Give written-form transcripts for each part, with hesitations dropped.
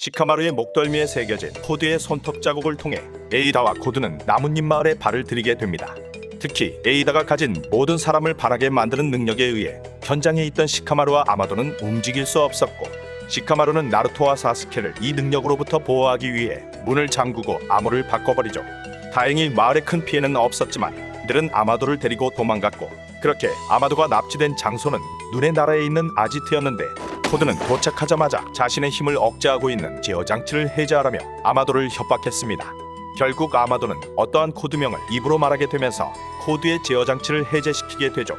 시카마루의 목덜미에 새겨진 코드의 손톱 자국을 통해 에이다와 코드는 나뭇잎 마을에 발을 들이게 됩니다. 특히 에이다가 가진 모든 사람을 반하게 만드는 능력에 의해 현장에 있던 시카마루와 아마도는 움직일 수 없었고, 시카마루는 나루토와 사스케를 이 능력으로부터 보호하기 위해 문을 잠그고 암호를 바꿔버리죠. 다행히 마을에 큰 피해는 없었지만 그들은 아마도를 데리고 도망갔고, 그렇게 아마도가 납치된 장소는 눈의 나라에 있는 아지트였는데, 코드는 도착하자마자 자신의 힘을 억제하고 있는 제어 장치를 해제하라며 아마도를 협박했습니다. 결국 아마도는 어떠한 코드명을 입으로 말하게 되면서 코드의 제어 장치를 해제시키게 되죠.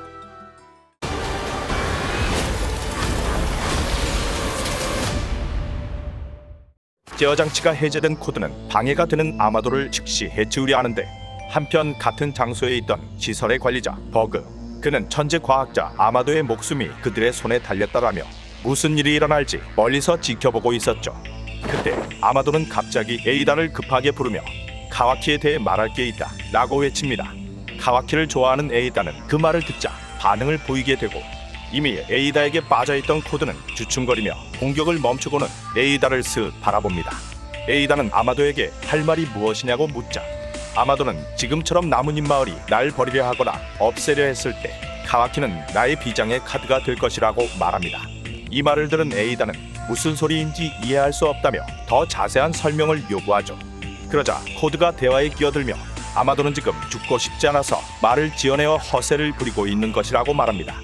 제어 장치가 해제된 코드는 방해가 되는 아마도를 즉시 해치우려 하는데, 한편 같은 장소에 있던 시설의 관리자 버그, 그는 천재 과학자 아마도의 목숨이 그들의 손에 달렸다라며 무슨 일이 일어날지 멀리서 지켜보고 있었죠. 그때 아마도는 갑자기 에이다를 급하게 부르며 카와키에 대해 말할 게 있다 라고 외칩니다. 카와키를 좋아하는 에이다는 그 말을 듣자 반응을 보이게 되고, 이미 에이다에게 빠져있던 코드는 주춤거리며 공격을 멈추고는 에이다를 슥 바라봅니다. 에이다는 아마도에게 할 말이 무엇이냐고 묻자, 아마도는 지금처럼 나뭇잎 마을이 날 버리려 하거나 없애려 했을 때 카와키는 나의 비장의 카드가 될 것이라고 말합니다. 이 말을 들은 에이다는 무슨 소리인지 이해할 수 없다며 더 자세한 설명을 요구하죠. 그러자 코드가 대화에 끼어들며 아마도는 지금 죽고 싶지 않아서 말을 지어내어 허세를 부리고 있는 것이라고 말합니다.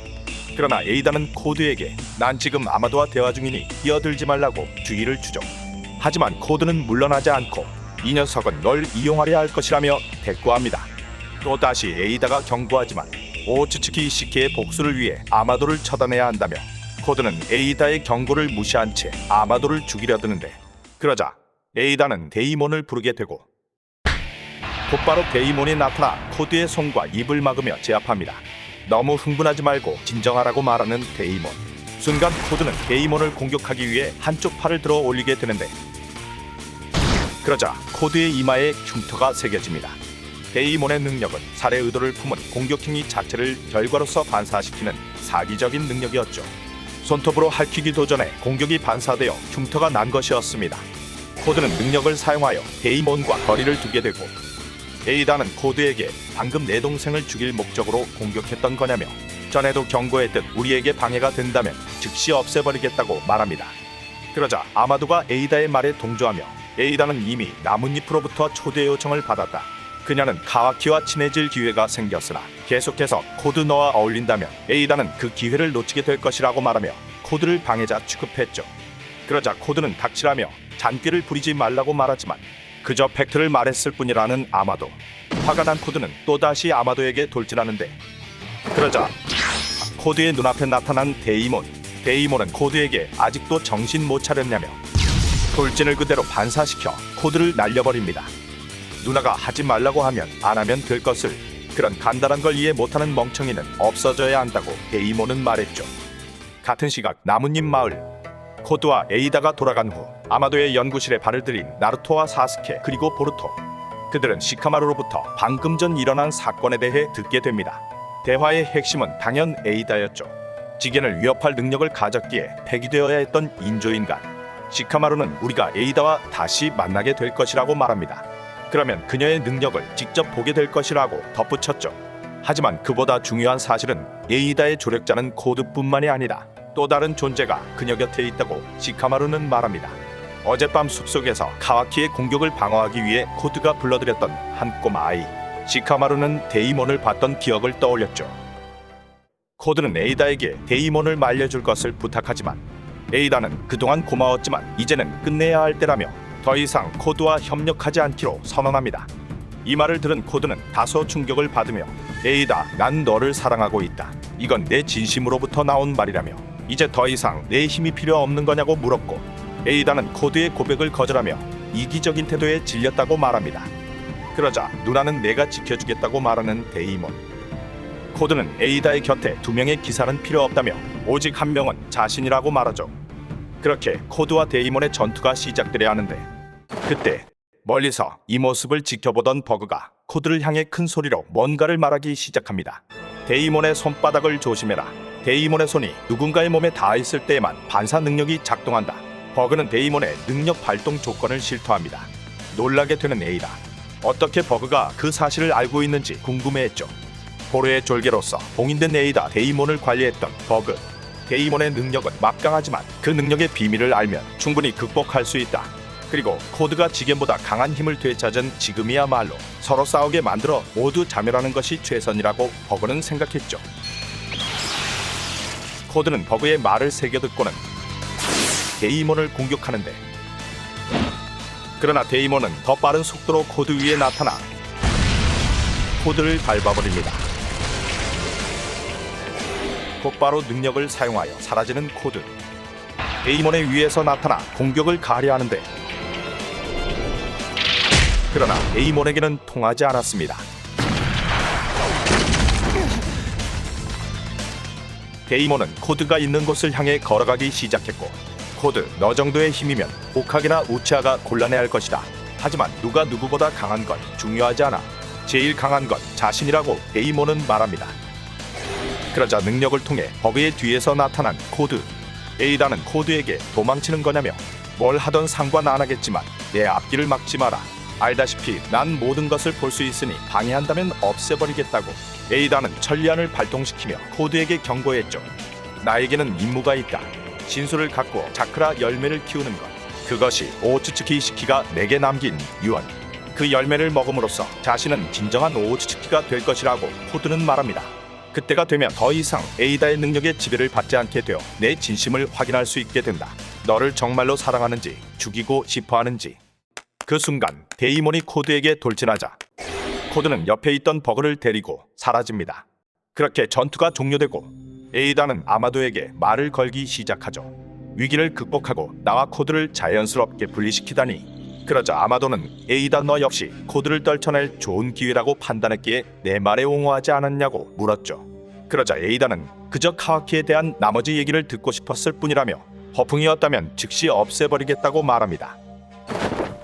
그러나 에이다는 코드에게 난 지금 아마도와 대화 중이니 끼어들지 말라고 주의를 주죠. 하지만 코드는 물러나지 않고 이 녀석은 널 이용하려 할 것이라며 대꾸합니다. 또다시 에이다가 경고하지만 오츠츠키 이시키의 복수를 위해 아마도를 처단해야 한다며 코드는 에이다의 경고를 무시한 채 아마도를 죽이려 드는데, 그러자 에이다는 데이몬을 부르게 되고 곧바로 데이몬이 나타나 코드의 손과 입을 막으며 제압합니다. 너무 흥분하지 말고 진정하라고 말하는 데이몬. 순간 코드는 데이몬을 공격하기 위해 한쪽 팔을 들어 올리게 되는데, 그러자 코드의 이마에 흉터가 새겨집니다. 데이몬의 능력은 살해 의도를 품은 공격행위 자체를 결과로서 반사시키는 사기적인 능력이었죠. 손톱으로 핥히기 도전에 공격이 반사되어 흉터가 난 것이었습니다. 코드는 능력을 사용하여 데이몬과 거리를 두게 되고, 에이다는 코드에게 방금 내 동생을 죽일 목적으로 공격했던 거냐며 전에도 경고했듯 우리에게 방해가 된다면 즉시 없애버리겠다고 말합니다. 그러자 아마도가 에이다의 말에 동조하며 에이다는 이미 나뭇잎으로부터 초대 요청을 받았다. 그녀는 카와키와 친해질 기회가 생겼으나 계속해서 코드 너와 어울린다면 에이다는 그 기회를 놓치게 될 것이라고 말하며 코드를 방해자 취급했죠. 그러자 코드는 닥치라며 잔꾀를 부리지 말라고 말하지만 그저 팩트를 말했을 뿐이라는 아마도. 화가 난 코드는 또다시 아마도에게 돌진하는데, 그러자 코드의 눈앞에 나타난 데이몬. 데이몬은 코드에게 아직도 정신 못 차렸냐며 돌진을 그대로 반사시켜 코드를 날려버립니다. 누나가 하지 말라고 하면 안 하면 될 것을, 그런 간단한 걸 이해 못하는 멍청이는 없어져야 한다고 데이몬은 말했죠. 같은 시각 나뭇잎 마을. 코드와 에이다가 돌아간 후 아마도의 연구실에 발을 들인 나루토와 사스케 그리고 보루토. 그들은 시카마루로부터 방금 전 일어난 사건에 대해 듣게 됩니다. 대화의 핵심은 당연 에이다였죠. 지겐을 위협할 능력을 가졌기에 폐기되어야 했던 인조인간. 시카마루는 우리가 에이다와 다시 만나게 될 것이라고 말합니다. 그러면 그녀의 능력을 직접 보게 될 것이라고 덧붙였죠. 하지만 그보다 중요한 사실은 에이다의 조력자는 코드뿐만이 아니라 또 다른 존재가 그녀 곁에 있다고 시카마루는 말합니다. 어젯밤 숲속에서 카와키의 공격을 방어하기 위해 코드가 불러들였던 한 꼬마 아이. 시카마루는 데이몬을 봤던 기억을 떠올렸죠. 코드는 에이다에게 데이몬을 말려줄 것을 부탁하지만 에이다는 그동안 고마웠지만 이제는 끝내야 할 때라며 더 이상 코드와 협력하지 않기로 선언합니다. 이 말을 들은 코드는 다소 충격을 받으며 에이다, 난 너를 사랑하고 있다. 이건 내 진심으로부터 나온 말이라며 이제 더 이상 내 힘이 필요 없는 거냐고 물었고, 에이다는 코드의 고백을 거절하며 이기적인 태도에 질렸다고 말합니다. 그러자 누나는 내가 지켜주겠다고 말하는 데이몬. 코드는 에이다의 곁에 두 명의 기사는 필요 없다며 오직 한 명은 자신이라고 말하죠. 그렇게 코드와 데이몬의 전투가 시작되려 하는데, 그때 멀리서 이 모습을 지켜보던 버그가 코드를 향해 큰 소리로 뭔가를 말하기 시작합니다. 데이몬의 손바닥을 조심해라. 데이몬의 손이 누군가의 몸에 닿아 있을 때에만 반사 능력이 작동한다. 버그는 데이몬의 능력 발동 조건을 실토합니다. 놀라게 되는 에이다. 어떻게 버그가 그 사실을 알고 있는지 궁금해했죠. 포로의 졸개로서 봉인된 에이다 데이몬을 관리했던 버그. 데이몬의 능력은 막강하지만 그 능력의 비밀을 알면 충분히 극복할 수 있다. 그리고 코드가 지겐보다 강한 힘을 되찾은 지금이야말로 서로 싸우게 만들어 모두 자멸하는 것이 최선이라고 버그는 생각했죠. 코드는 버그의 말을 새겨듣고는 데이몬을 공격하는데, 그러나 데이몬은 더 빠른 속도로 코드 위에 나타나 코드를 밟아버립니다. 곧바로 능력을 사용하여 사라지는 코드. 데이몬의 위에서 나타나 공격을 가려하는데, 그러나 데이몬에게는 통하지 않았습니다. 데이몬은 코드가 있는 곳을 향해 걸어가기 시작했고, 코드, 너 정도의 힘이면 호카게나 우치아가 곤란해할 것이다. 하지만 누가 누구보다 강한 건 중요하지 않아. 제일 강한 건 자신이라고 데이몬은 말합니다. 그러자 능력을 통해 버그의 뒤에서 나타난 코드. 에이다는 코드에게 도망치는 거냐며 뭘 하던 상관 안 하겠지만 내 앞길을 막지 마라. 알다시피 난 모든 것을 볼 수 있으니 방해한다면 없애버리겠다고. 에이다는 천리안을 발동시키며 코드에게 경고했죠. 나에게는 임무가 있다. 신수를 갖고 자크라 열매를 키우는 것. 그것이 오츠츠키 시키가 내게 남긴 유언. 그 열매를 먹음으로써 자신은 진정한 오츠츠키가 될 것이라고 코드는 말합니다. 그때가 되면 더 이상 에이다의 능력에 지배를 받지 않게 되어 내 진심을 확인할 수 있게 된다. 너를 정말로 사랑하는지 죽이고 싶어하는지. 그 순간 데이몬이 코드에게 돌진하자 코드는 옆에 있던 버그를 데리고 사라집니다. 그렇게 전투가 종료되고 에이다는 아마도에게 말을 걸기 시작하죠. 위기를 극복하고 나와 코드를 자연스럽게 분리시키다니. 그러자 아마도는 에이다 너 역시 코드를 떨쳐낼 좋은 기회라고 판단했기에 내 말에 옹호하지 않았냐고 물었죠. 그러자 에이다는 그저 카와키에 대한 나머지 얘기를 듣고 싶었을 뿐이라며 허풍이었다면 즉시 없애버리겠다고 말합니다.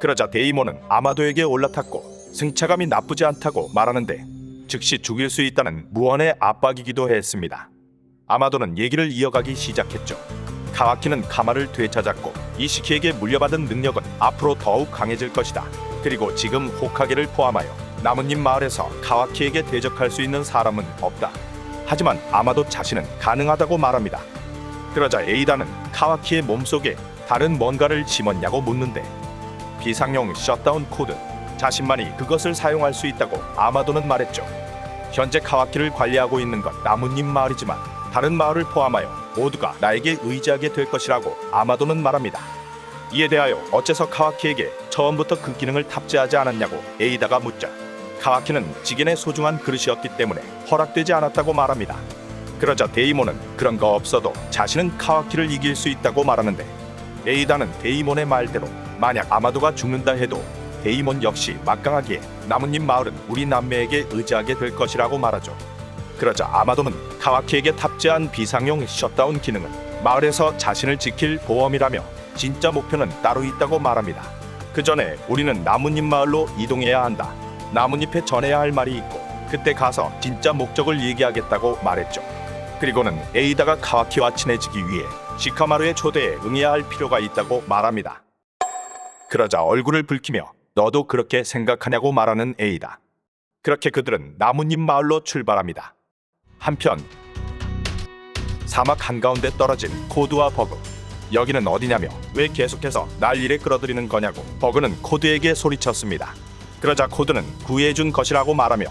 그러자 데이몬은 아마도에게 올라탔고 승차감이 나쁘지 않다고 말하는데 즉시 죽일 수 있다는 무언의 압박이기도 했습니다. 아마도는 얘기를 이어가기 시작했죠. 카와키는 카마를 되찾았고 이시키에게 물려받은 능력은 앞으로 더욱 강해질 것이다. 그리고 지금 호카게를 포함하여 나뭇잎 마을에서 카와키에게 대적할 수 있는 사람은 없다. 하지만 아마도 자신은 가능하다고 말합니다. 그러자 에이다는 카와키의 몸속에 다른 뭔가를 심었냐고 묻는데 비상용 셧다운 코드, 자신만이 그것을 사용할 수 있다고 아마도는 말했죠. 현재 카와키를 관리하고 있는 건 나뭇잎 마을이지만 다른 마을을 포함하여 모두가 나에게 의지하게 될 것이라고 아마도는 말합니다. 이에 대하여 어째서 카와키에게 처음부터 그 기능을 탑재하지 않았냐고 에이다가 묻자 카와키는 지겐의 소중한 그릇이었기 때문에 허락되지 않았다고 말합니다. 그러자 데이몬은 그런 거 없어도 자신은 카와키를 이길 수 있다고 말하는데 에이다는 데이몬의 말대로 만약 아마도가 죽는다 해도 데이몬 역시 막강하기에 나뭇잎 마을은 우리 남매에게 의지하게 될 것이라고 말하죠. 그러자 아마도는 카와키에게 탑재한 비상용 셧다운 기능은 마을에서 자신을 지킬 보험이라며 진짜 목표는 따로 있다고 말합니다. 그 전에 우리는 나뭇잎 마을로 이동해야 한다. 나뭇잎에 전해야 할 말이 있고 그때 가서 진짜 목적을 얘기하겠다고 말했죠. 그리고는 에이다가 카와키와 친해지기 위해 시카마루의 초대에 응해야 할 필요가 있다고 말합니다. 그러자 얼굴을 붉히며 너도 그렇게 생각하냐고 말하는 에이다. 그렇게 그들은 나뭇잎 마을로 출발합니다. 한편 사막 한가운데 떨어진 코드와 버그. 여기는 어디냐며 왜 계속해서 날 이래 끌어들이는 거냐고 버그는 코드에게 소리쳤습니다. 그러자 코드는 구해준 것이라고 말하며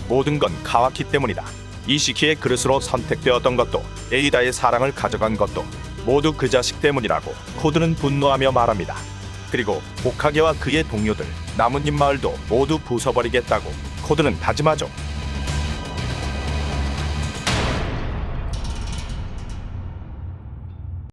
모든 건 카와키 때문이다. 이시키의 그릇으로 선택되었던 것도 에이다의 사랑을 가져간 것도 모두 그 자식 때문이라고 코드는 분노하며 말합니다. 그리고 호카게와 그의 동료들 나뭇잎 마을도 모두 부숴버리겠다고 코드는 다짐하죠.